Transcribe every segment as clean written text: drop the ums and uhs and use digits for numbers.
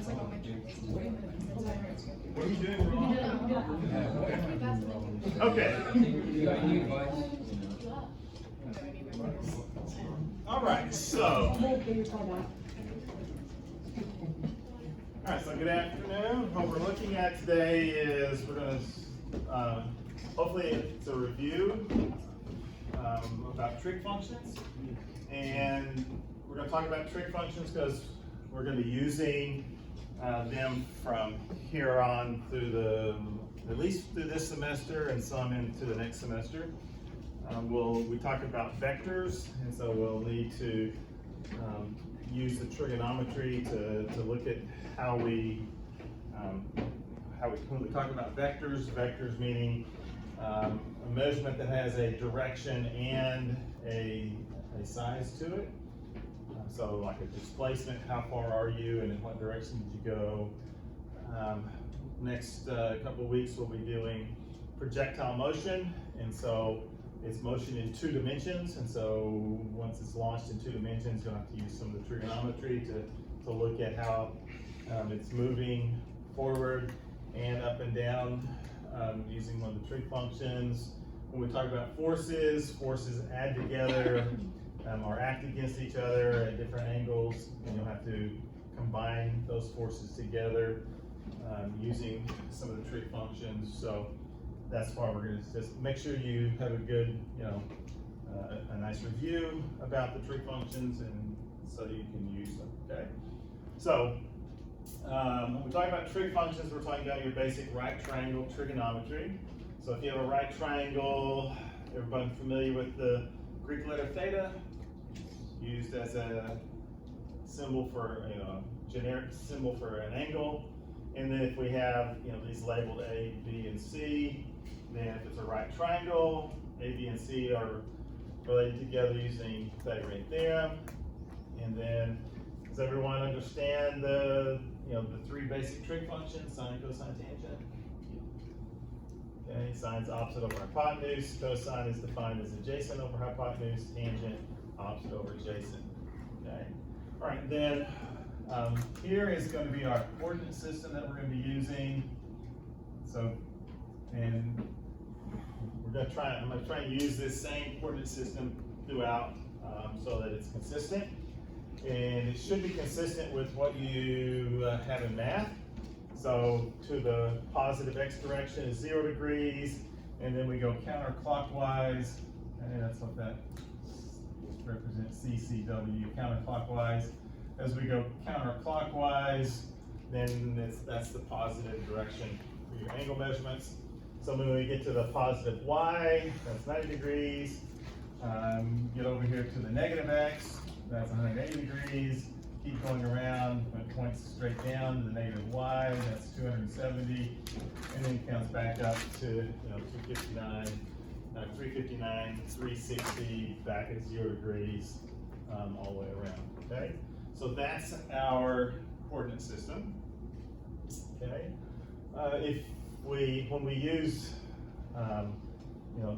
What are you doing wrong? Okay. All right, so good afternoon. What we're looking at today is we're going to, hopefully it's a review about trig functions. And we're going to talk about trig functions because we're going to be using them from here on through at least through this semester and some into the next semester. We talk about vectors, and so we'll need to use the trigonometry to look at how we when we talk about vectors meaning a measurement that has a direction and a size to it. So like a displacement, how far are you and in what direction did you go? Next couple of weeks we'll be doing projectile motion, and so it's motion in 2 dimensions, and so once it's launched in 2 dimensions you'll have to use some of the trigonometry to look at how it's moving forward and up and down using one of the trig functions. When we talk about forces add together or act against each other at different angles, and you'll have to combine those forces together using some of the trig functions. So that's why we're going to just make sure you have a good, a nice review about the trig functions, and so you can use them. Okay. So when we talk about trig functions, we're talking about your basic right triangle trigonometry. So if you have a right triangle, everybody familiar with the Greek letter theta, used as a symbol for generic symbol for an angle. And then if we have these labeled A, B, and C, then if it's a right triangle, A, B, and C are related together using Pythagorean theorem. And then does everyone understand the 3 basic trig functions: sine, cosine, tangent? Okay, sine's opposite over hypotenuse, cosine is defined as adjacent over hypotenuse, tangent opposite over adjacent. Okay. All right, then here is going to be our coordinate system that we're going to be using. So, and I'm going to try and use this same coordinate system throughout so that it's consistent. And it should be consistent with what you have in math. So to the positive x direction is 0 degrees, and then we go counterclockwise, and that's what that represents, CCW, counterclockwise. As we go counterclockwise, then that's the positive direction for your angle measurements. So when we get to the positive y, that's 90 degrees. Get over here to the negative x, that's 180 degrees. Keep going around, when it points straight down to the negative y, that's 270, and then counts back up to 259, 359, 360, back at 0 degrees, all the way around. Okay, so that's our coordinate system. Okay, when we use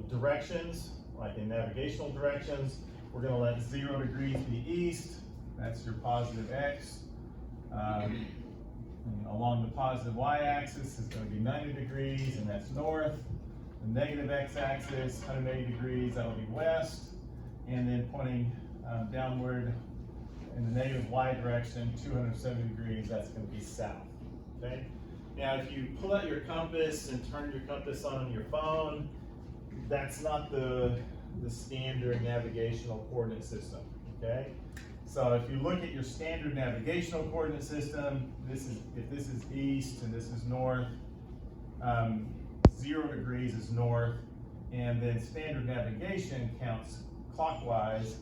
directions, like in navigational directions, we're going to let 0 degrees be east. That's your positive x. Along the positive y-axis is going to be 90 degrees, and that's north. The negative x-axis, 180 degrees, that'll be west. And then pointing downward in the negative y direction, 270 degrees, that's going to be south. Okay. Now, if you pull out your compass and turn your compass on your phone, that's not the standard navigational coordinate system. Okay. So if you look at your standard navigational coordinate system, if this is east and this is north, 0 degrees is north, and then standard navigation counts clockwise.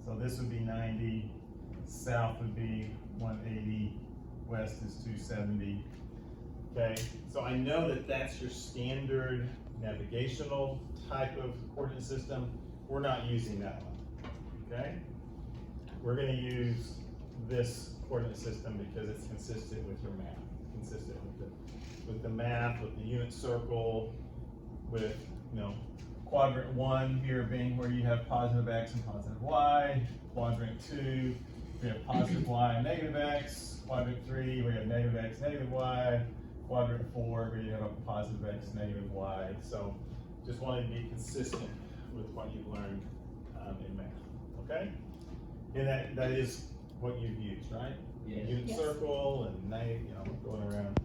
So this would be 90, south would be 180, west is 270. Okay, so I know that that's your standard navigational type of coordinate system. We're not using that one. Okay. We're going to use this coordinate system because it's consistent with your math, consistent with the math, with the unit circle, with quadrant 1 here being where you have positive x and positive y, quadrant 2 we have positive y and negative x. Quadrant 3, we have negative x, negative y. Quadrant 4, we have a positive x, negative y. So just wanted to be consistent with what you've learned in math, okay? And that is what you've used, right? Yes. Unit Yes. circle and going around.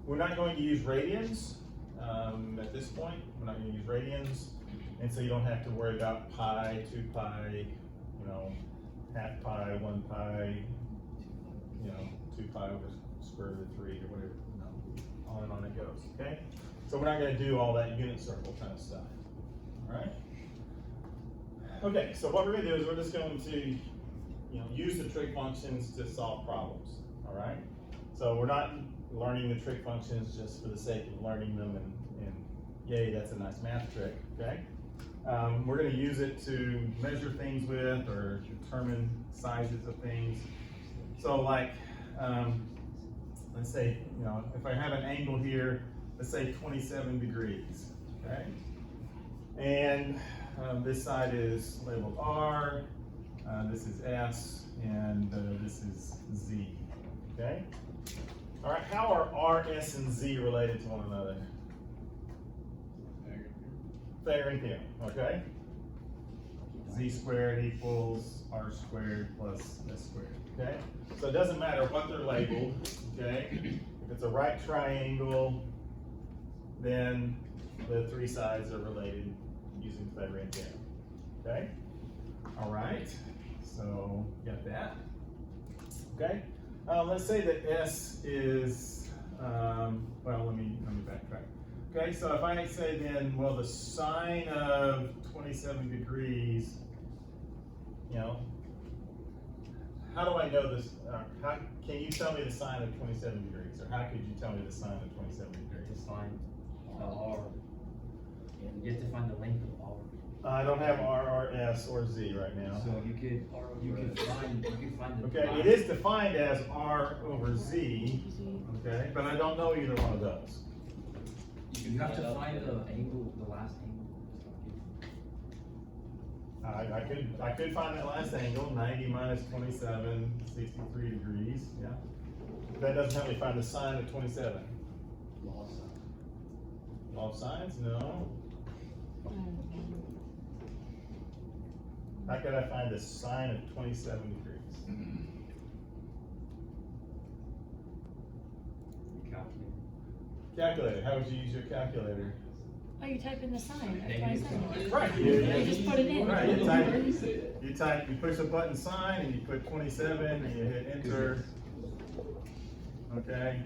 We're not going to use radians at this point. We're not going to use radians, and so you don't have to worry about pi, 2 pi, half pi, 1 pi, 2 pi over square root of 3 or whatever. On and on it goes. Okay. So we're not going to do all that unit circle kind of stuff. All right. Okay. So what we're going to do is we're just going to use the trig functions to solve problems. All right. So we're not learning the trig functions just for the sake of learning them and yay, that's a nice math trick. Okay. We're going to use it to measure things with or determine sizes of things. So like, let's say, if I have an angle here, let's say 27 degrees, okay? And this side is labeled R, this is S, and this is Z, okay? All right, how are R, S, and Z related to one another? Pythagorean theorem, okay? Z squared equals R squared plus S squared, okay? So it doesn't matter what they're labeled, okay? If it's a right triangle, then the three sides are related using Pythagorean theorem, okay? All right, so got that, okay? Let's say that S is, well, let me backtrack. Okay, so if I say then, well, the sine of 27 degrees, how do I know this? How can you tell me the sine of 27 degrees? Or how could you tell me the sine of 27 degrees? Just find R. And you have to find the length of R. I don't have R, R, S, or Z right now. So you could find the. Okay, it is defined as R over Z, okay, but I don't know either one of those. You have to find the angle, the last angle. I could find that last angle, 90 minus 27, 63 degrees, yeah. That doesn't help me find the sine of 27. Law of sine. Law of sines? No. How could I find the sine of 27 degrees? Calculator, how would you use your calculator? Oh, you type in the sign of 27. Right. You just put it in. Right, you push a button sign and you put 27 and you hit enter. Okay.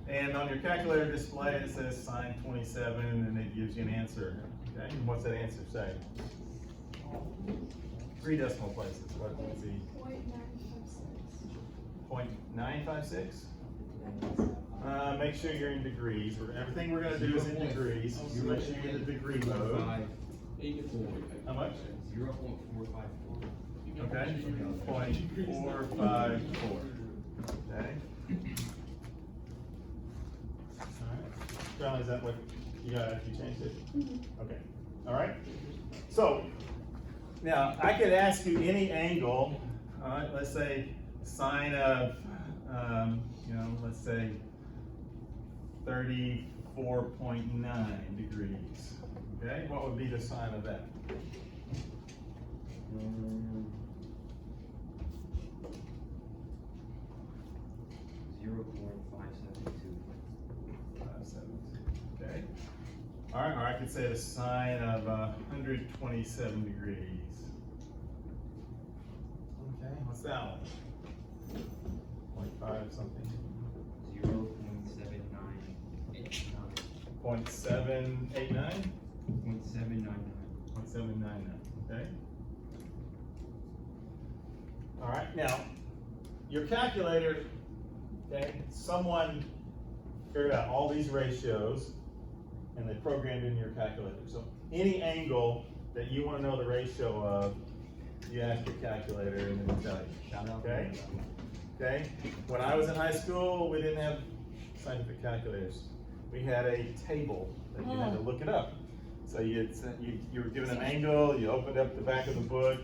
And on your calculator display it says sine 27 and it gives you an answer. Okay. And what's that answer say? 3 decimal places. What would it be? 0.956. Make sure you're in degrees. Everything we're going to do is in degrees. You make sure you're in the degree mode. How much? 0.454. Okay. 0.454. Okay. Alright. Charlie, is that what you got after you changed it? Okay. Alright. So, now I could ask you any angle. Alright, let's say sine of, let's say 34.9 degrees. Okay, what would be the sine of that? 0.572. Okay. All right, or I could say the sine of 127 degrees. Okay, what's that one? 0.5 something. 0.7989. 0.789? 0.799. 0.799, okay. All right, now, your calculator, okay, someone figured out all these ratios and they programmed in your calculator. So any angle that you want to know the ratio of, you ask your calculator and then it'll tell you, okay? Okay, when I was in high school, we didn't have scientific calculators. We had a table that you had to look it up. So you were given an angle, you opened up the back of the book,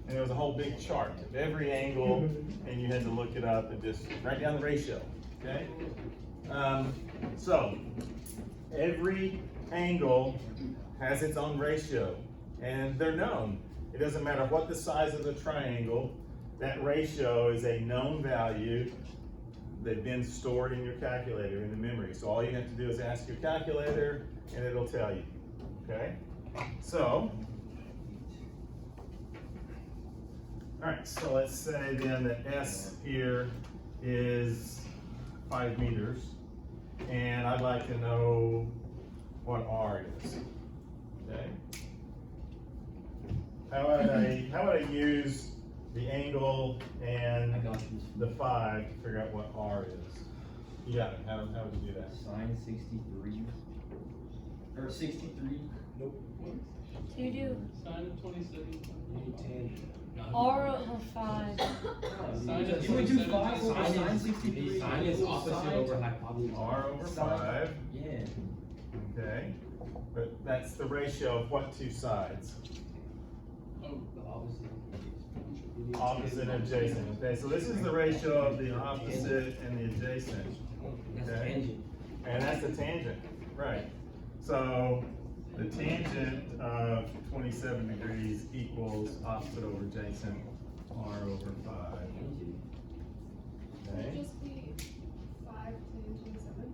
and there was a whole big chart of every angle, and you had to look it up and just write down the ratio, okay? So, every angle has its own ratio, and they're known. It doesn't matter what the size of the triangle, that ratio is a known value. They've been stored in your calculator, in the memory. So all you have to do is ask your calculator, and it'll tell you, okay? So, all right, so let's say then that S here is 5 meters, and I'd like to know what R is, okay? How would I use the angle and I got you. the 5 to figure out what R is? You got it, how would you do that? Sine 63, or 63. Nope. So you do Sine of 27. R over 5. Sine of You would do 27. 5 over Sine sine is- 63. Sine is opposite over hypotenuse. R over Sine. 5, Yeah. okay? But that's the ratio of what two sides? Oh, The opposite. Opposite and adjacent, okay? So this is the ratio of the opposite and the adjacent, That's Okay. tangent. and that's the tangent, right? So the tangent of 27 degrees equals opposite over adjacent, R over 5, Would it okay? just be 5 to 27?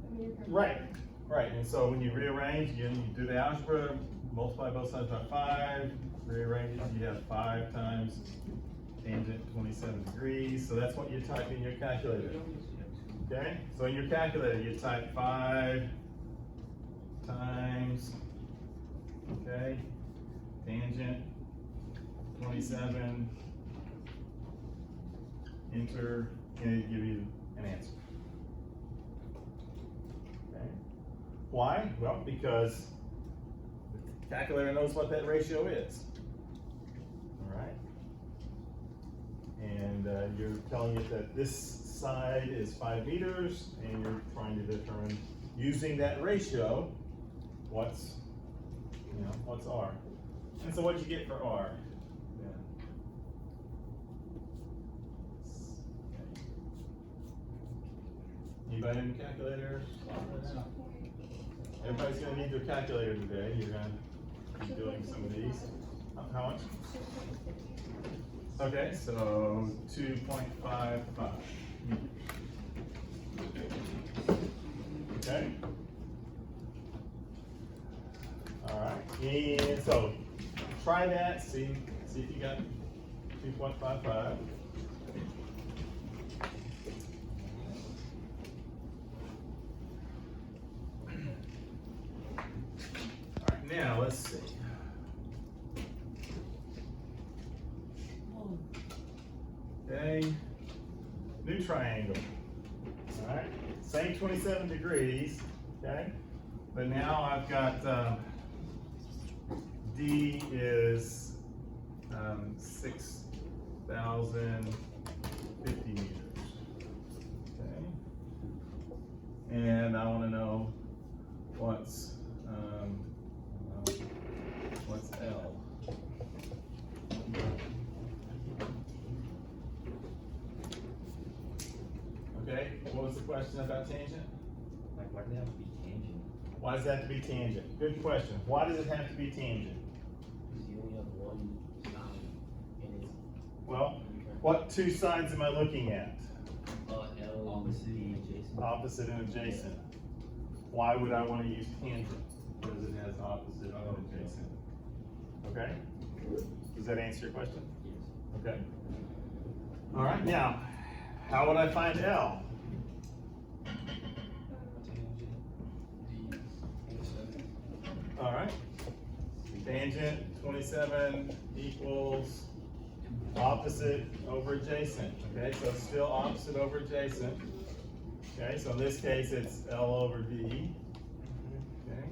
I mean, you're correct. Right, right, and so when you rearrange, you do the algebra, multiply both sides by 5, rearrange it, you have 5 times tangent 27 degrees, so that's what you type in your calculator. Okay, so in your calculator, you type 5 times, okay, tangent 27, enter, and it'll give you an answer. Okay, why? Well, because the calculator knows what that ratio is. All right, and you're telling it that this side is 5 meters, and you're trying to determine, using that ratio, what's R. And so what'd you get for R? Yeah. Anybody in the calculator? Everybody's gonna need their calculator today. You're gonna be doing some of these. How much? Okay, so 2.55 meters. Okay. All right, and so try that, see if you got 2.55. All right, now let's see. Okay, new triangle. All right, same 27 degrees, okay? But now I've got, D is 6,050 meters, okay? And I wanna know what's L? Okay, what was the question about tangent? Like, why do they have to be tangent? Why does it have to be tangent? Good question. Why does it have to be tangent? Because you only have one side, and it's Well, what two sides am I looking at? L Opposite and adjacent. Opposite and adjacent. Why would I want to use tangent? Because it has opposite and adjacent. Okay? Does that answer your question? Yes. Okay. All right, now, how would I find L? All right. Tangent 27 equals opposite over adjacent. Okay, so it's still opposite over adjacent. Okay, so in this case it's L over D. Okay,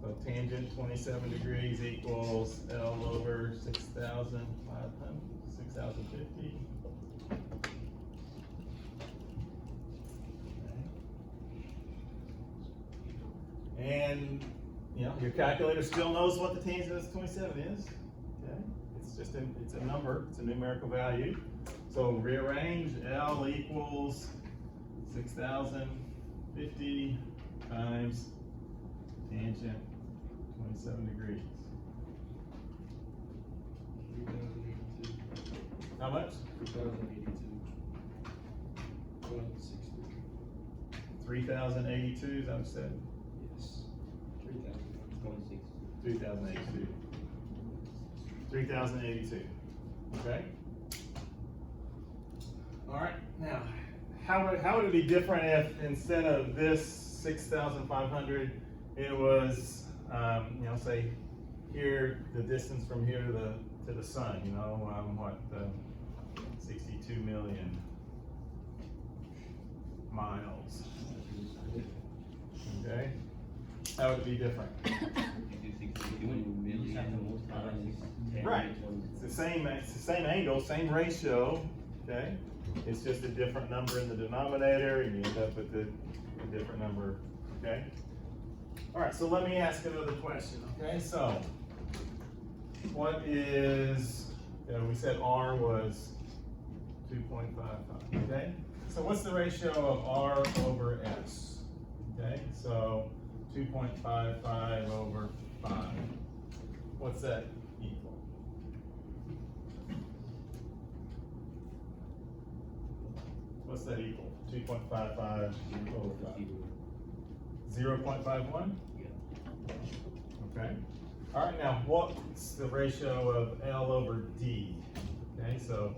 so tangent 27 degrees equals L over 6,500, 6,050. And you know, your calculator still knows what the tangent of 27 is. Okay, it's just it's a number, it's a numerical value. So rearrange L equals 6,050 times tangent 27 degrees. 3,082. How much? 2082. 1260. 3,082, is that what you said? Yes. 3,000. 26. 3,082. 3,082, okay? All right, now, how would it be different if instead of this 6,500, it was, say here, the distance from here to the sun, 62 million miles, okay? How would it be different? You just have to multiply it. Right. It's the same angle, same ratio, okay? It's just a different number in the denominator, and you end up with a different number, okay? All right, so let me ask another question, okay? So, what is, we said R was 2.55, okay? So what's the ratio of R over S? Okay, so 2.55 over 5. What's that equal? What's that equal? 2.55 over 5. 0.51? Okay. All right, now what's the ratio of L over D? Okay, so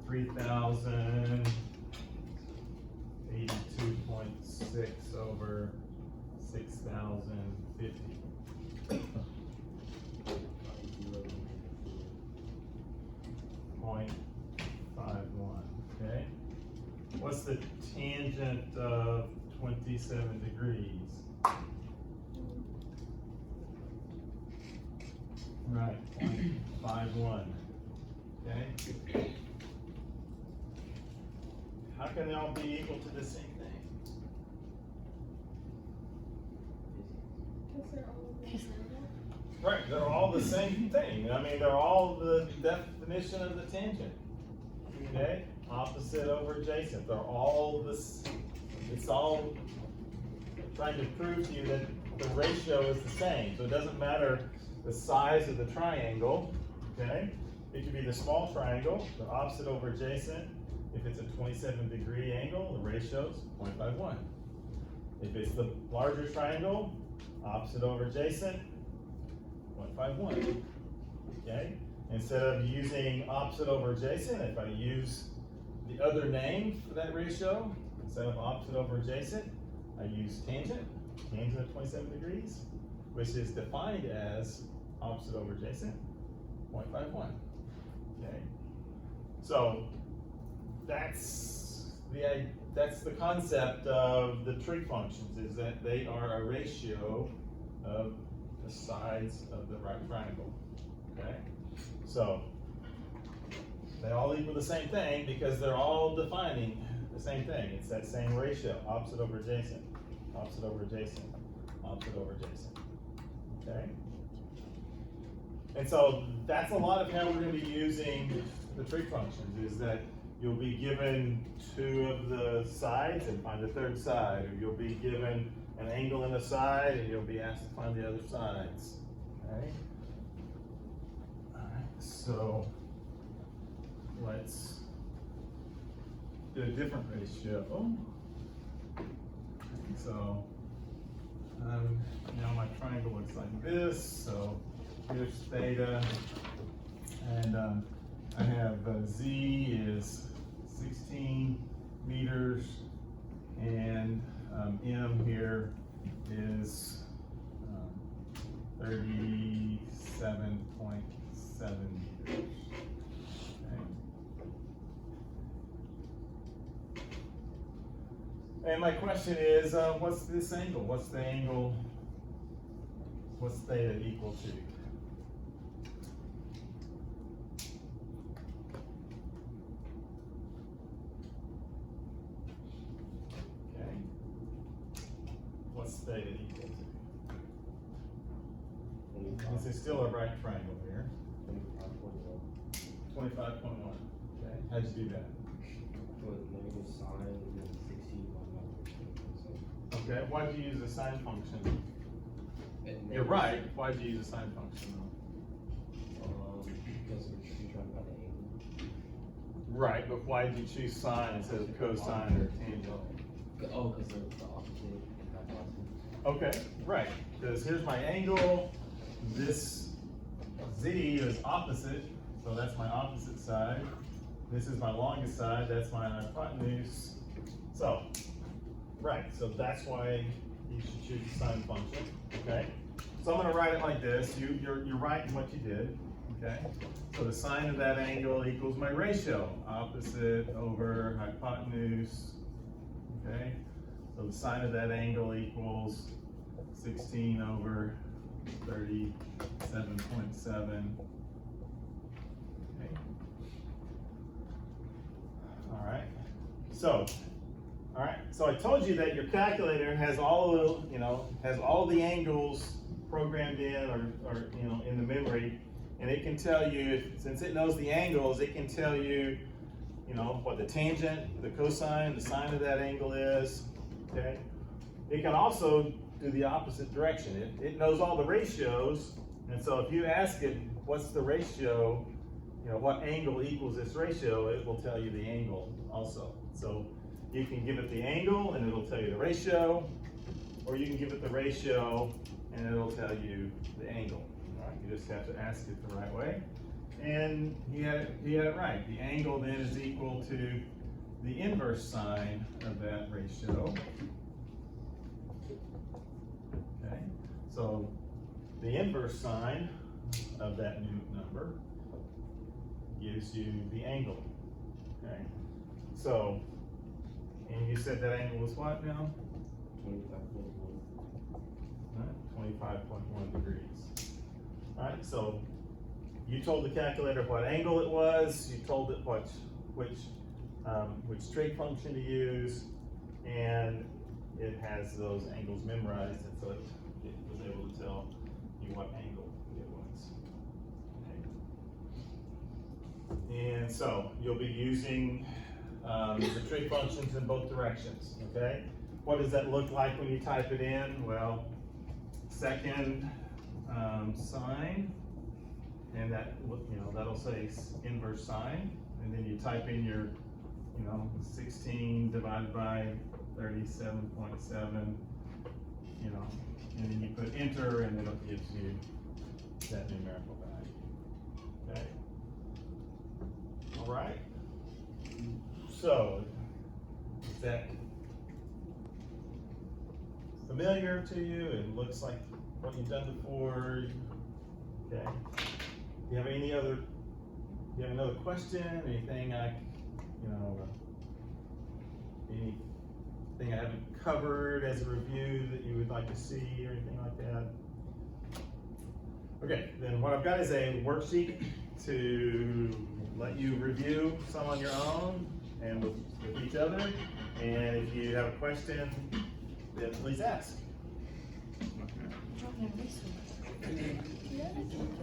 3,082.6 over 6,050. 0.51, okay? What's the tangent of 27 degrees? Right, 0.51, okay? How can they all be equal to the same thing? Because they're all in the variable. Right, they're all the same thing. I mean, they're all the definition of the tangent. Okay? Opposite over adjacent. They're all this, it's all trying to prove to you that the ratio is the same. So it doesn't matter the size of the triangle, okay? It could be the small triangle, the opposite over adjacent. If it's a 27-degree angle, the ratio's 0.51. If it's the larger triangle, opposite over adjacent, 0.51, okay? Instead of using opposite over adjacent, if I use the other name for that ratio, instead of opposite over adjacent, I use tangent of 27 degrees, which is defined as opposite over adjacent, 0.51, okay? So that's the concept of the trig functions, is that they are a ratio of the sides of the right triangle, okay? So they all equal the same thing because they're all defining the same thing. It's that same ratio, opposite over adjacent, opposite over adjacent, opposite over adjacent, okay? And so that's a lot of how we're going to be using the trig functions, is that you'll be given two of the sides and find the third side, or you'll be given an angle in the side and you'll be asked to find the other sides, okay? All right, so let's do a different ratio. So now my triangle looks like this. So here's theta, and I have Z is 16 meters, and M here is 37.7 meters. Okay. And my question is, what's this angle? What's the angle? What's theta equal to? Okay. What's theta equal to? This is still a right triangle here. 25.1. 25.1. Okay, how'd you do that? Put negative sign and then 16 by Okay, why'd you use the sine function? negative. You're right, why'd you use the sine function though? Because we're trying to find the angle. Right, but why did you choose sine instead of cosine or tangent? Oh, because they're the opposite and hypotenuse. Okay, right, because here's my angle, this Z is opposite, so that's my opposite side. This is my longest side, that's my hypotenuse. So, right, so that's why you should choose the sine function, okay? So I'm gonna write it like this, you're right in what you did, okay? So the sine of that angle equals my ratio, opposite over hypotenuse, okay? So the sine of that angle equals 16 over 37.7. Okay. All right. So I told you that your calculator has all of, has all the angles programmed in or in the memory, and it can tell you, since it knows the angles, it can tell you, what the tangent, the cosine, the sine of that angle is. Okay. It can also do the opposite direction. It knows all the ratios, and so if you ask it, what's the ratio, what angle equals this ratio, it will tell you the angle also. So you can give it the angle and it'll tell you the ratio, or you can give it the ratio and it'll tell you the angle. All right, you just have to ask it the right way. And he had it right. The angle then is equal to the inverse sine of that ratio. Okay, so the inverse sine of that new number gives you the angle. Okay, so, and you said that angle was what now? 25.1 degrees. All right, so you told the calculator what angle it was, you told it which trig function to use, and it has those angles memorized, and so it was able to tell you what angle it was. Okay. And so you'll be using the trig functions in both directions, okay? What does that look like when you type it in? Well, second sine, and that, that'll say inverse sine, and then you type in your 16 divided by 37.7, and then you put enter, and then it gives you that numerical value. Okay. All right. So, is that familiar to you? It looks like what you've done before. Okay. Do you have another question? Anything anything I haven't covered as a review that you would like to see or anything like that? Okay, then what I've got is a worksheet to let you review some on your own and with each other. And if you have a question, then please ask. I don't have this one.